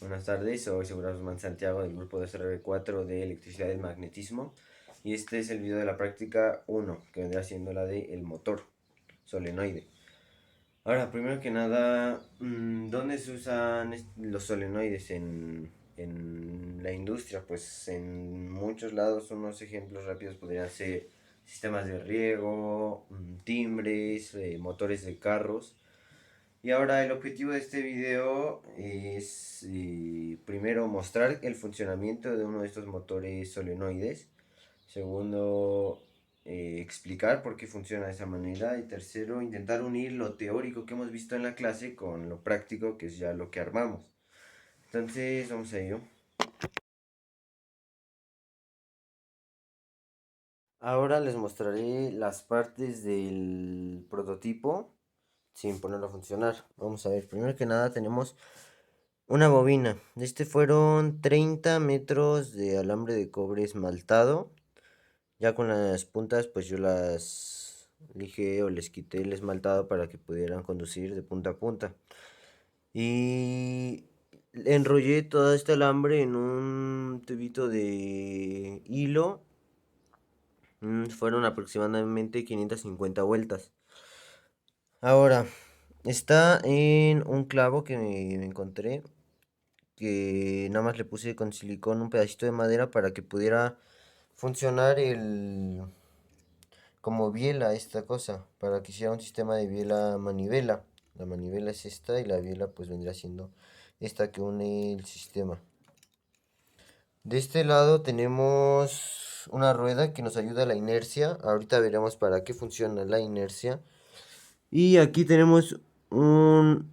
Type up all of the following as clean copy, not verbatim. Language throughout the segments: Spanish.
Buenas tardes, soy Seguros Man Santiago del grupo de SRB4 de electricidad y magnetismo y este es el video de la práctica 1 que vendrá siendo la de el motor solenoide. Ahora, primero que nada, ¿dónde se usan los solenoides en la industria? Pues en muchos lados. Unos ejemplos rápidos podrían ser sistemas de riego, timbres, motores de carros. Y ahora el objetivo de este video es primero mostrar el funcionamiento de uno de estos motores solenoides. Segundo, explicar por qué funciona de esa manera. Y tercero, intentar unir lo teórico que hemos visto en la clase con lo práctico, que es ya lo que armamos. Entonces, vamos a ello. Ahora les mostraré las partes del prototipo sin ponerlo a funcionar. Vamos a ver, primero que nada tenemos una bobina. Fueron 30 metros de alambre de cobre esmaltado. Ya con las puntas, pues yo las lijé o les quité el esmaltado para que pudieran conducir de punta a punta. Y enrollé todo este alambre en un tubito de hilo. Fueron aproximadamente 550 vueltas. Ahora, está en un clavo que me encontré, que nada más le puse con silicón un pedacito de madera para que pudiera funcionar como biela esta cosa, para que hiciera un sistema de biela manivela. La manivela es esta y la biela pues vendría siendo esta que une el sistema. De este lado tenemos una rueda que nos ayuda a la inercia. Ahorita veremos para qué funciona la inercia. Y aquí tenemos una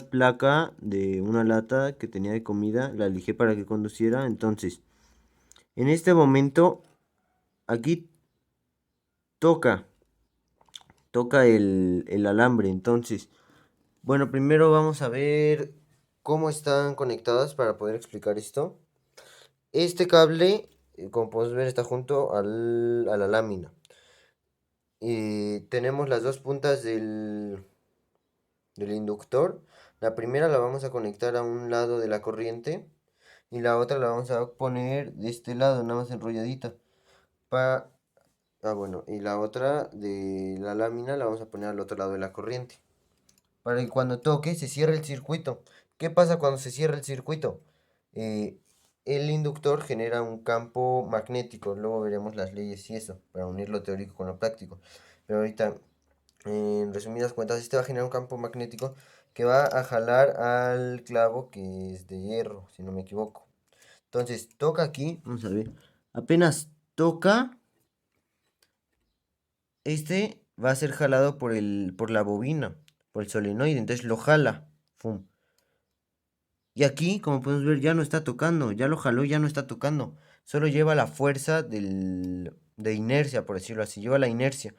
placa de una lata que tenía de comida. La elegí para que conduciera. Entonces, en este momento, aquí toca, toca el alambre. Entonces, bueno, primero vamos a ver cómo están conectadas para poder explicar esto. Este cable, como podemos ver, está junto a la lámina. Y tenemos las dos puntas del inductor. La primera la vamos a conectar a un lado de la corriente y la otra la vamos a poner de este lado, nada más enrolladita. Pa... bueno, y la otra de la lámina la vamos a poner al otro lado de la corriente, para que cuando toque se cierre el circuito. ¿Qué pasa cuando se cierra el circuito? Eh, el inductor genera un campo magnético, luego veremos las leyes y eso, para unir lo teórico con lo práctico. Pero ahorita, en resumidas cuentas, este va a generar un campo magnético que va a jalar al clavo que es de hierro, si no me equivoco. Entonces, toca aquí, vamos a ver, apenas toca, va a ser jalado por la bobina, por el solenoide, entonces lo jala. Fum. Y aquí, como podemos ver, ya no está tocando, ya lo jaló, ya no está tocando. Solo lleva la fuerza de inercia, por decirlo así, lleva la inercia.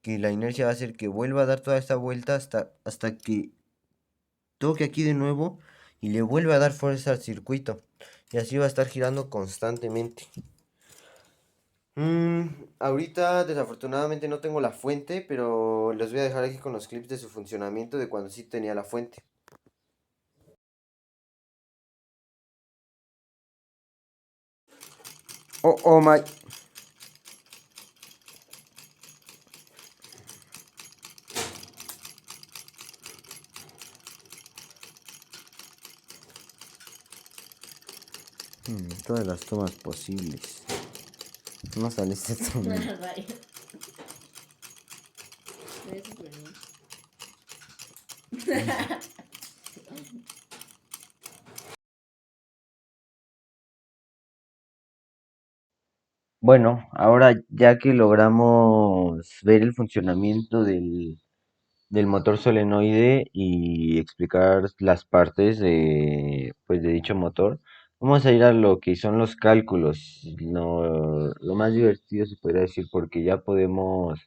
Que la inercia va a hacer que vuelva a dar toda esta vuelta hasta que toque aquí de nuevo y le vuelva a dar fuerza al circuito. Y así va a estar girando constantemente. Ahorita desafortunadamente no tengo la fuente, pero les voy a dejar aquí con los clips de su funcionamiento de cuando sí tenía la fuente. Oh, oh my. Todas las tomas posibles. No sale este sonido. Rayos. Se ve súper bien. Bueno, ahora ya que logramos ver el funcionamiento del motor solenoide y explicar las partes pues, de dicho motor, vamos a ir a lo que son los cálculos, lo más divertido se podría decir, porque ya podemos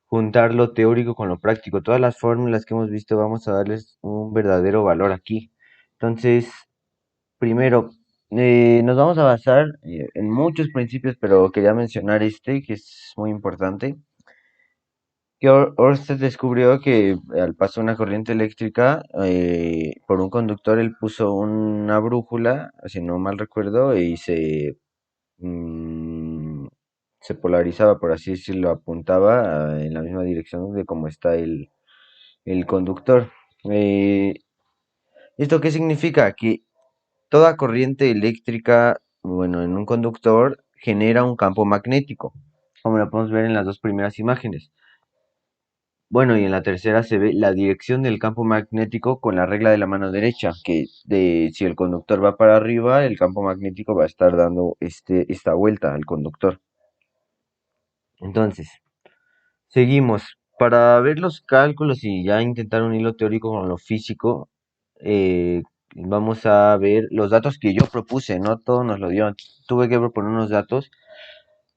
juntar lo teórico con lo práctico. Todas las fórmulas que hemos visto vamos a darles un verdadero valor aquí. Entonces, primero, nos vamos a basar en muchos principios, pero quería mencionar que es muy importante. que Ørsted descubrió que al paso de una corriente eléctrica, por un conductor él puso una brújula, si no mal recuerdo, y mm, se polarizaba, por así decirlo, apuntaba en la misma dirección de cómo está el conductor. Eh, ¿Esto qué significa? Que toda corriente eléctrica, bueno, en un conductor genera un campo magnético, como lo podemos ver en las dos primeras imágenes. Bueno, y en la tercera se ve la dirección del campo magnético con la regla de la mano derecha, que si el conductor va para arriba, el campo magnético va a estar dando esta vuelta al conductor. Entonces, seguimos. Para ver los cálculos y ya intentar un hilo teórico con lo físico, vamos a ver los datos que yo propuse, no todo nos lo dio. Tuve que proponer unos datos.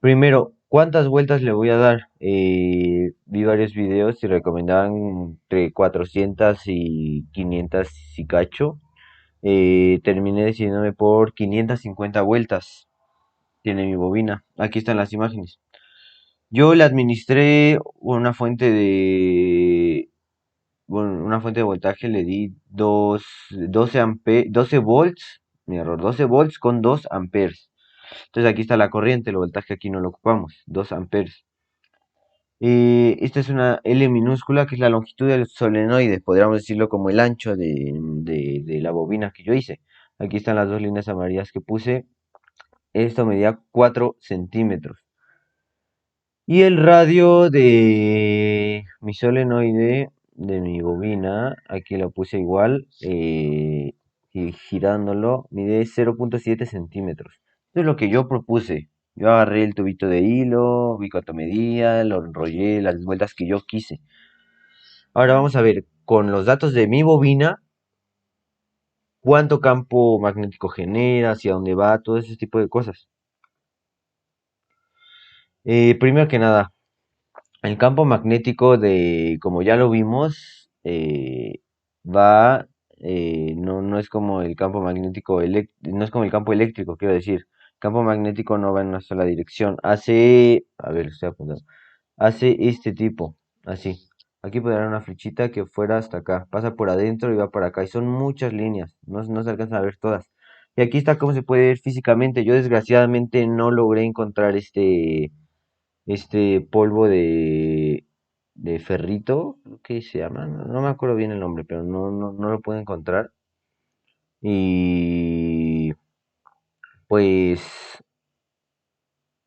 Primero, ¿cuántas vueltas le voy a dar? Vi varios videos y recomendaban entre 400 y 500 y cacho. Terminé decidiéndome por 550 vueltas. Tiene mi bobina. Aquí están las imágenes. Yo le administré una fuente de voltaje, le di 12 volts, mi error, 12 volts con 2 amperes. Entonces aquí está la corriente, el voltaje aquí no lo ocupamos, 2 amperes. Esta es una L minúscula, que es la longitud del solenoide, podríamos decirlo como el ancho de la bobina que yo hice. Aquí están las dos líneas amarillas que puse. Esto medía 4 centímetros. Y el radio de mi solenoide, de mi bobina, aquí lo puse igual, y girándolo, mide 0.7 centímetros. Esto es lo que yo propuse. Yo agarré el tubito de hilo, vi cuánto medía, lo enrollé las vueltas que yo quise. Ahora vamos a ver, con los datos de mi bobina, cuánto campo magnético genera, hacia dónde va, todo ese tipo de cosas. Primero que nada, el campo magnético como ya lo vimos, va, no es como el campo magnético, no es como el campo eléctrico, quiero decir. El campo magnético no va en una sola dirección. A ver, estoy apuntando. Hace este tipo, así. Aquí podría haber una flechita que fuera hasta acá. Pasa por adentro y va para acá. Y son muchas líneas, no se alcanzan a ver todas. Y aquí está cómo se puede ver físicamente. Yo desgraciadamente no logré encontrar este polvo de ferrito, creo que se llama, no me acuerdo bien el nombre, pero no lo puedo encontrar. Y pues,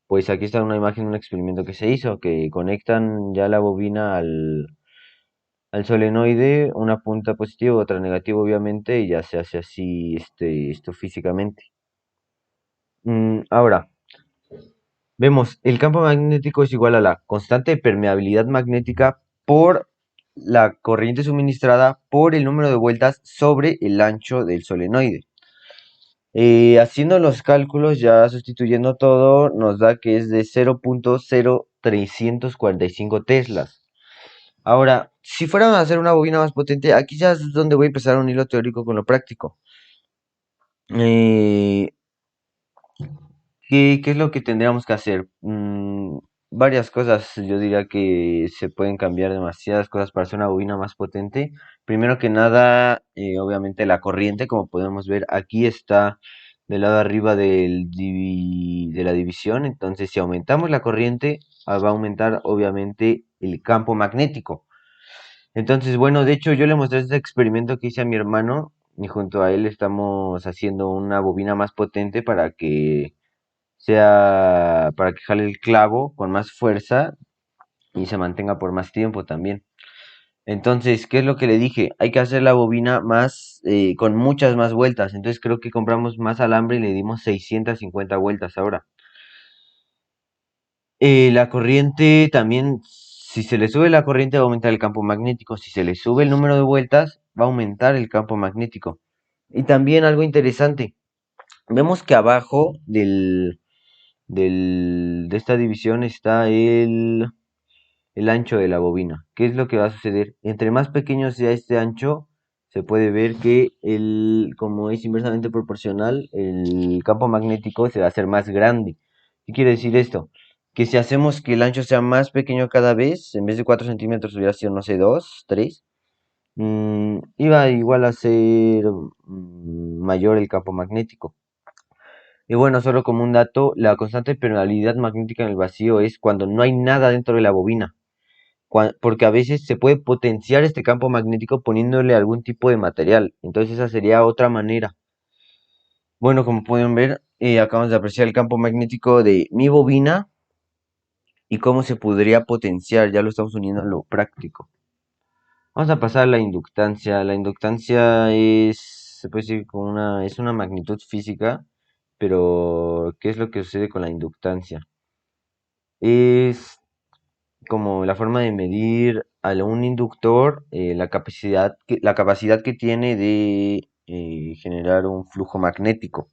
pues aquí está una imagen, un experimento que se hizo, que conectan ya la bobina al solenoide, una punta positiva, otra negativa obviamente, y ya se hace así esto físicamente. Ahora, vemos, el campo magnético es igual a la constante de permeabilidad magnética por la corriente suministrada por el número de vueltas sobre el ancho del solenoide. Haciendo los cálculos, ya sustituyendo todo, nos da que es de 0.0345 teslas. Ahora, si fuéramos a hacer una bobina más potente, aquí ya es donde voy a empezar un hilo teórico con lo práctico. Eh, ¿Qué es lo que tendríamos que hacer? Varias cosas, yo diría que se pueden cambiar demasiadas cosas para hacer una bobina más potente. Primero que nada, obviamente la corriente, como podemos ver, aquí está del lado arriba de la división. Entonces, si aumentamos la corriente, va a aumentar obviamente el campo magnético. Entonces, bueno, de hecho yo le mostré este experimento que hice a mi hermano y junto a él estamos haciendo una bobina más potente para que jale el clavo con más fuerza y se mantenga por más tiempo también. Entonces, ¿qué es lo que le dije? Hay que hacer la bobina más, con muchas más vueltas. Entonces creo que compramos más alambre y le dimos 650 vueltas ahora. La corriente también, si se le sube la corriente va a aumentar el campo magnético. Si se le sube el número de vueltas, va a aumentar el campo magnético. Y también algo interesante, vemos que abajo de esta división está el ancho de la bobina. ¿Qué es lo que va a suceder? Entre más pequeño sea este ancho, se puede ver que como es inversamente proporcional, el campo magnético se va a hacer más grande. ¿Qué quiere decir esto? que si hacemos que el ancho sea más pequeño cada vez, en vez de 4 centímetros hubiera sido, no sé, 2, 3, iba igual a ser mayor el campo magnético. Y bueno, solo como un dato, la constante de permeabilidad magnética en el vacío es cuando no hay nada dentro de la bobina, porque a veces se puede potenciar este campo magnético poniéndole algún tipo de material. Entonces esa sería otra manera. Bueno, como pueden ver, acabamos de apreciar el campo magnético de mi bobina y cómo se podría potenciar. Ya lo estamos uniendo a lo práctico. Vamos a pasar a la inductancia. La inductancia se puede decir como es una magnitud física, pero ¿qué es lo que sucede con la inductancia? Es como la forma de medir a un inductor la capacidad que tiene de generar un flujo magnético,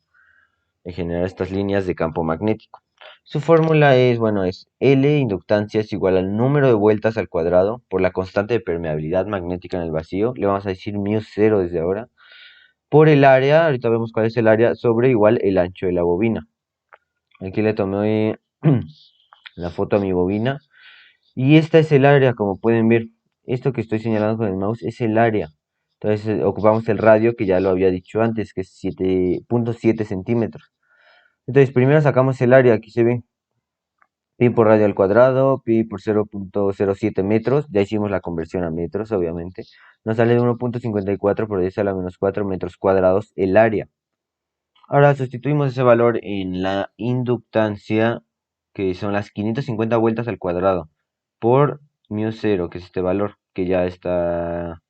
de generar estas líneas de campo magnético. Su fórmula es, bueno, es L inductancia es igual al número de vueltas al cuadrado por la constante de permeabilidad magnética en el vacío, le vamos a decir μ0 desde ahora, por el área, ahorita vemos cuál es el área, sobre igual el ancho de la bobina. Aquí le tomé la foto a mi bobina. Y esta es el área, como pueden ver. Esto que estoy señalando con el mouse es el área. Entonces ocupamos el radio, que ya lo había dicho antes, que es 7.7 centímetros. Entonces primero sacamos el área, aquí se ve pi por radio al cuadrado, pi por 0.07 metros. Ya hicimos la conversión a metros, obviamente. Nos sale de 1.54 por 10 a la menos 4 metros cuadrados el área. Ahora sustituimos ese valor en la inductancia, que son las 550 vueltas al cuadrado, por μ0, que es este valor que ya está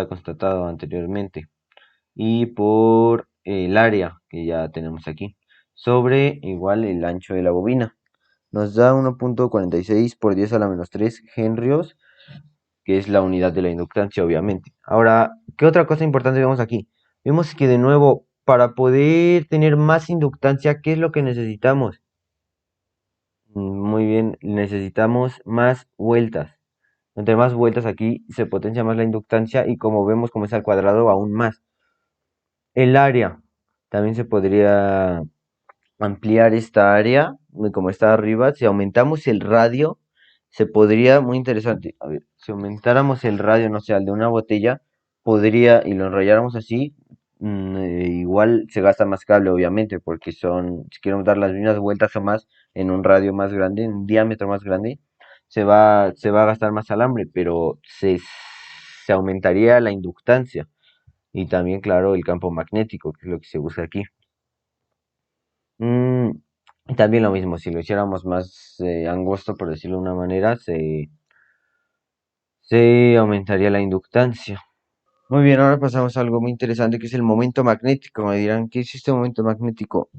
constatado anteriormente, y por el área que ya tenemos aquí, sobre igual el ancho de la bobina. Nos da 1.46 por 10 a la menos 3 henrios, que es la unidad de la inductancia, obviamente. Ahora, ¿qué otra cosa importante vemos aquí? Vemos que de nuevo, para poder tener más inductancia, ¿qué es lo que necesitamos? Muy bien, necesitamos más vueltas. Entre más vueltas aquí se potencia más la inductancia y como vemos como es al cuadrado aún más. El área. También se podría ampliar esta área, como está arriba. Si aumentamos el radio, se podría, muy interesante, a ver, si aumentáramos el radio, no sé, al de una botella, podría, y lo enrolláramos así, igual se gasta más cable, obviamente, porque si queremos dar las mismas vueltas o más en un radio más grande, en un diámetro más grande, se va a gastar más alambre, pero se aumentaría la inductancia y también, claro, el campo magnético, que es lo que se busca aquí. Mm, y también lo mismo, si lo hiciéramos más angosto, por decirlo de una manera, se aumentaría la inductancia. Muy bien, ahora pasamos a algo muy interesante que es el momento magnético. Me dirán, ¿qué es este momento magnético?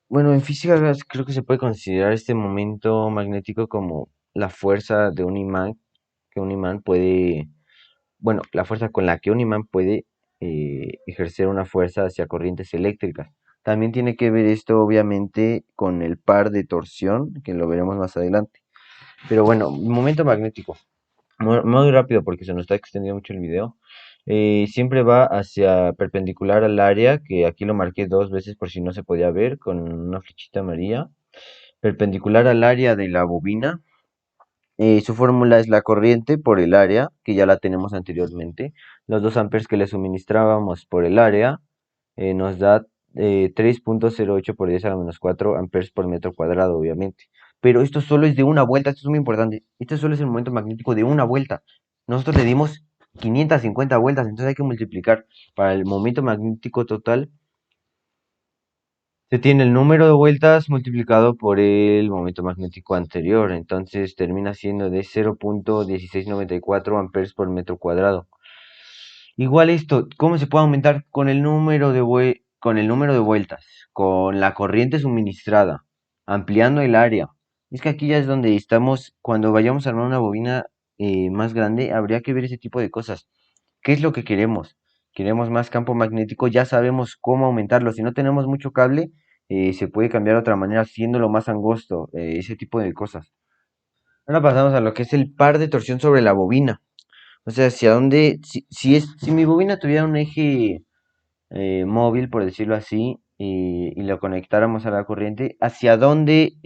Bueno, en física creo que se puede considerar este momento magnético como la fuerza de un imán, que un imán puede, bueno, la fuerza con la que un imán puede ejercer una fuerza hacia corrientes eléctricas. También tiene que ver esto, obviamente, con el par de torsión, que lo veremos más adelante. Pero bueno, momento magnético. Muy rápido porque se nos está extendiendo mucho el video. Siempre va hacia perpendicular al área, que aquí lo marqué dos veces por si no se podía ver con una flechita amarilla. Perpendicular al área de la bobina. Su fórmula es la corriente por el área, que ya la tenemos anteriormente. Los 2 amperes que le suministrábamos por el área nos da 3.08 por 10 a la menos 4 amperes por metro cuadrado, obviamente. Pero esto solo es de una vuelta, esto es muy importante. Este solo es el momento magnético de una vuelta. Nosotros le dimos 550 vueltas, entonces hay que multiplicar. Para el momento magnético total se tiene el número de vueltas multiplicado por el momento magnético anterior, entonces termina siendo de 0.1694 amperes por metro cuadrado. Igual esto, ¿cómo se puede aumentar? Con el número con el número de vueltas, con la corriente suministrada, ampliando el área. Es que aquí ya es donde estamos, cuando vayamos a armar una bobina más grande, habría que ver ese tipo de cosas. ¿Qué es lo que queremos? Queremos más campo magnético, ya sabemos cómo aumentarlo. Si no tenemos mucho cable, se puede cambiar de otra manera, haciéndolo más angosto, ese tipo de cosas. Ahora pasamos a lo que es el par de torsión sobre la bobina. O sea, hacia dónde, si mi bobina tuviera un eje móvil, por decirlo así, y lo conectáramos a la corriente, ¿hacia dónde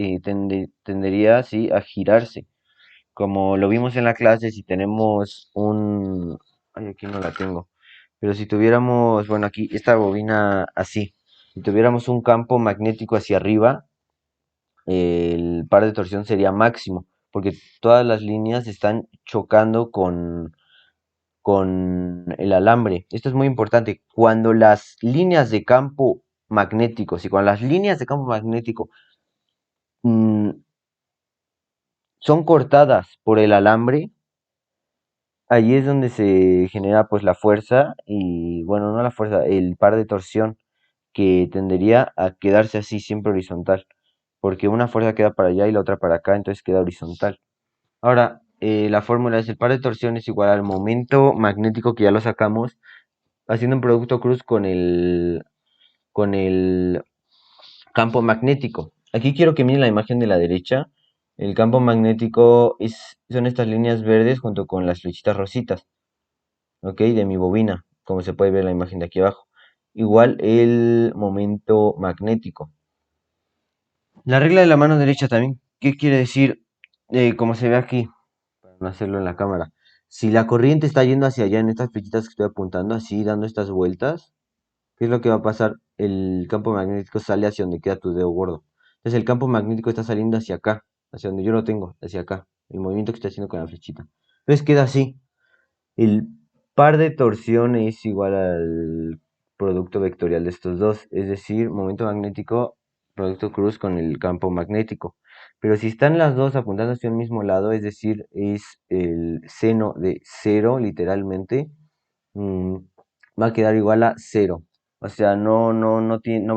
tendería, sí, a girarse? Como lo vimos en la clase, si tenemos un... Ay, aquí no la tengo. Pero si tuviéramos, bueno, aquí esta bobina así, si tuviéramos un campo magnético hacia arriba, el par de torsión sería máximo, porque todas las líneas están chocando con el alambre. Esto es muy importante. Cuando las líneas de campo magnéticos y cuando las líneas de campo magnético mm, son cortadas por el alambre, allí es donde se genera pues la fuerza y bueno, no la fuerza, el par de torsión que tendería a quedarse así siempre horizontal, porque una fuerza queda para allá y la otra para acá, entonces queda horizontal. Ahora, la fórmula es el par de torsión es igual al momento magnético que ya lo sacamos, haciendo un producto cruz con el campo magnético. Aquí quiero que miren la imagen de la derecha. El campo magnético son estas líneas verdes junto con las flechitas rositas, ¿ok? De mi bobina, como se puede ver en la imagen de aquí abajo. Igual el momento magnético. La regla de la mano derecha también, ¿qué quiere decir? Como se ve aquí, para no hacerlo en la cámara. Si la corriente está yendo hacia allá en estas flechitas que estoy apuntando, así dando estas vueltas, ¿qué es lo que va a pasar? El campo magnético sale hacia donde queda tu dedo gordo. Entonces el campo magnético está saliendo hacia acá, hacia donde yo lo tengo, hacia acá. El movimiento que estoy haciendo con la flechita. Entonces queda así. El par de torsión es igual al producto vectorial de estos dos, es decir, momento magnético, producto cruz con el campo magnético. Pero si están las dos apuntando hacia un mismo lado, es decir, es el seno de cero, literalmente, mm, va a quedar igual a cero. O sea, no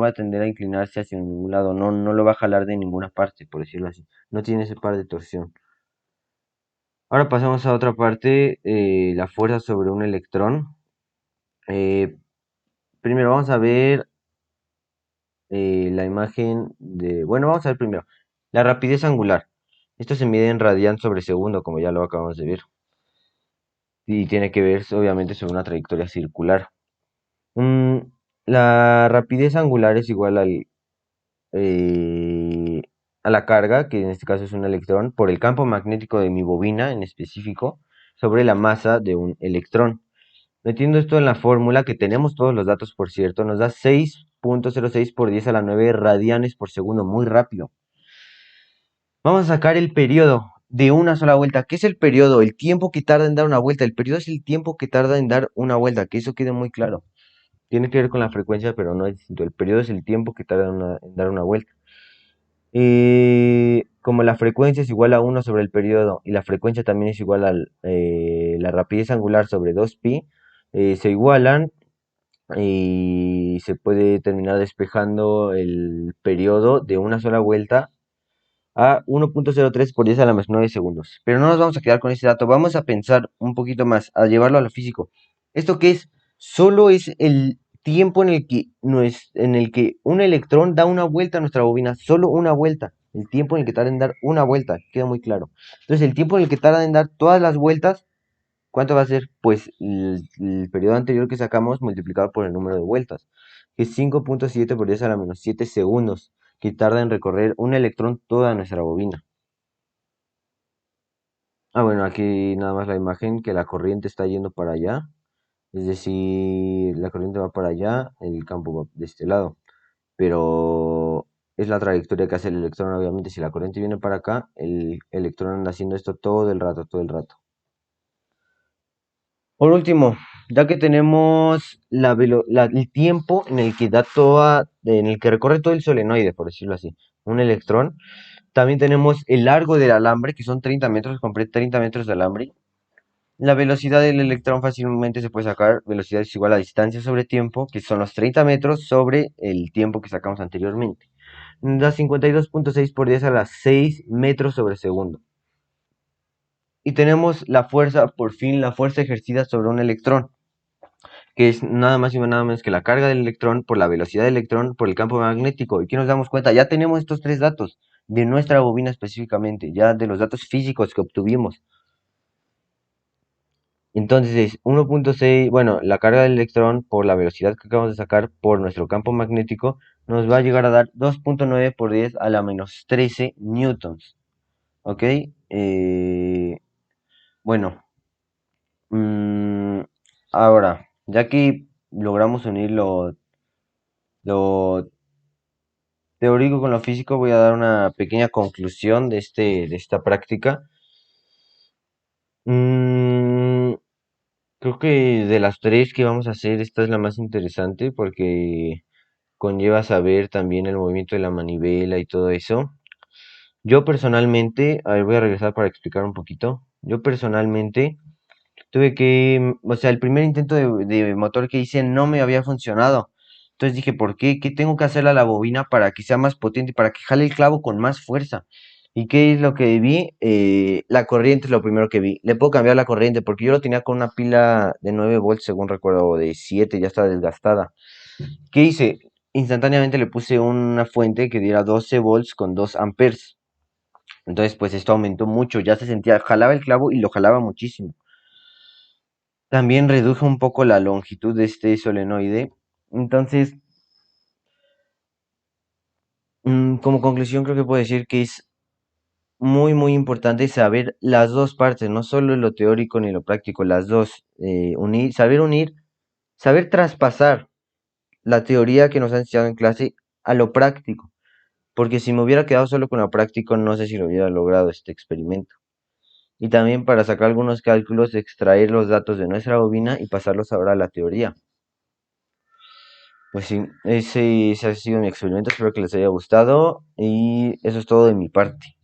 va a tender a inclinarse hacia ningún lado, no lo va a jalar de ninguna parte, por decirlo así. No tiene ese par de torsión. Ahora pasamos a otra parte, la fuerza sobre un electrón. Eh, Primero vamos a ver la imagen de... Bueno, vamos a ver primero la rapidez angular. Esto se mide en radian sobre segundo, como ya lo acabamos de ver. Y tiene que ver, obviamente, sobre una trayectoria circular. Mm, la rapidez angular es igual eh, a la carga, que en este caso es un electrón, por el campo magnético de mi bobina en específico, sobre la masa de un electrón. Metiendo esto en la fórmula, que tenemos todos los datos, por cierto, nos da 6.06 por 10 a la 9 radianes por segundo, muy rápido. Vamos a sacar el periodo de una sola vuelta. ¿Qué es el periodo? El tiempo que tarda en dar una vuelta. El periodo es el tiempo que tarda en dar una vuelta, que eso quede muy claro. Tiene que ver con la frecuencia, pero no es distinto. El periodo es el tiempo que tarda en dar una vuelta. Como la frecuencia es igual a 1 sobre el periodo y la frecuencia también es igual a la rapidez angular sobre 2pi, se igualan y se puede terminar despejando el periodo de una sola vuelta a 1.03 por 10 a la más 9 segundos. Pero no nos vamos a quedar con ese dato, vamos a pensar un poquito más, a llevarlo a lo físico. ¿Esto qué es? Solo es el tiempo en el que un electrón da una vuelta a nuestra bobina, solo una vuelta. El tiempo en el que tarda en dar una vuelta, queda muy claro. Entonces, el tiempo en el que tarda en dar todas las vueltas, ¿cuánto va a ser? Pues el periodo anterior que sacamos multiplicado por el número de vueltas, que es 5.7 por 10 a la menos 7 segundos, que tarda en recorrer un electrón toda nuestra bobina. Ah, bueno, aquí nada más la imagen que la corriente está yendo para allá, es decir, la corriente va para allá, el campo va de este lado, pero es la trayectoria que hace el electrón, obviamente, si la corriente viene para acá, el electrón anda haciendo esto todo el rato, todo el rato. Por último, ya que tenemos el tiempo en el que en el que recorre todo el solenoide, por decirlo así, un electrón, también tenemos el largo del alambre, que son 30 metros, compré 30 metros de alambre. La velocidad del electrón fácilmente se puede sacar, velocidad es igual a distancia sobre tiempo, que son los 30 metros sobre el tiempo que sacamos anteriormente. Da 52.6 por 10 a las 6 metros sobre segundo. Y tenemos la fuerza, por fin, la fuerza ejercida sobre un electrón, que es nada más y nada menos que la carga del electrón por la velocidad del electrón por el campo magnético. ¿Y qué nos damos cuenta? Ya tenemos estos tres datos de nuestra bobina específicamente, ya de los datos físicos que obtuvimos. Entonces, 1.6, bueno, la carga del electrón por la velocidad que acabamos de sacar por nuestro campo magnético nos va a llegar a dar 2.9 por 10 a la menos 13 newtons. ¿Ok? Bueno, mm, ahora, ya que logramos unir lo teórico con lo físico, voy a dar una pequeña conclusión de esta práctica. Mm, Creo que de las tres que vamos a hacer, esta es la más interesante porque conlleva saber también el movimiento de la manivela y todo eso. Yo personalmente, a ver, voy a regresar para explicar un poquito. Yo personalmente tuve que, o sea, el primer intento de motor que hice no me había funcionado. Entonces dije, ¿por qué? ¿Qué tengo que hacerle a la bobina para que sea más potente, para que jale el clavo con más fuerza? ¿Y qué es lo que vi? La corriente es lo primero que vi. Le puedo cambiar la corriente porque yo lo tenía con una pila de 9 volts, según recuerdo, o de 7, ya estaba desgastada. ¿Qué hice? Instantáneamente le puse una fuente que diera 12 volts con 2 amperes. Entonces, pues esto aumentó mucho, ya se sentía, jalaba el clavo y lo jalaba muchísimo. También reduje un poco la longitud de este solenoide. Entonces, como conclusión creo que puedo decir que es muy, muy importante saber las dos partes, no solo lo teórico ni lo práctico, las dos. Unir, saber traspasar la teoría que nos han enseñado en clase a lo práctico. Porque si me hubiera quedado solo con lo práctico, no sé si lo hubiera logrado este experimento. Y también para sacar algunos cálculos, extraer los datos de nuestra bobina y pasarlos ahora a la teoría. Pues sí, ese ha sido mi experimento, espero que les haya gustado y eso es todo de mi parte.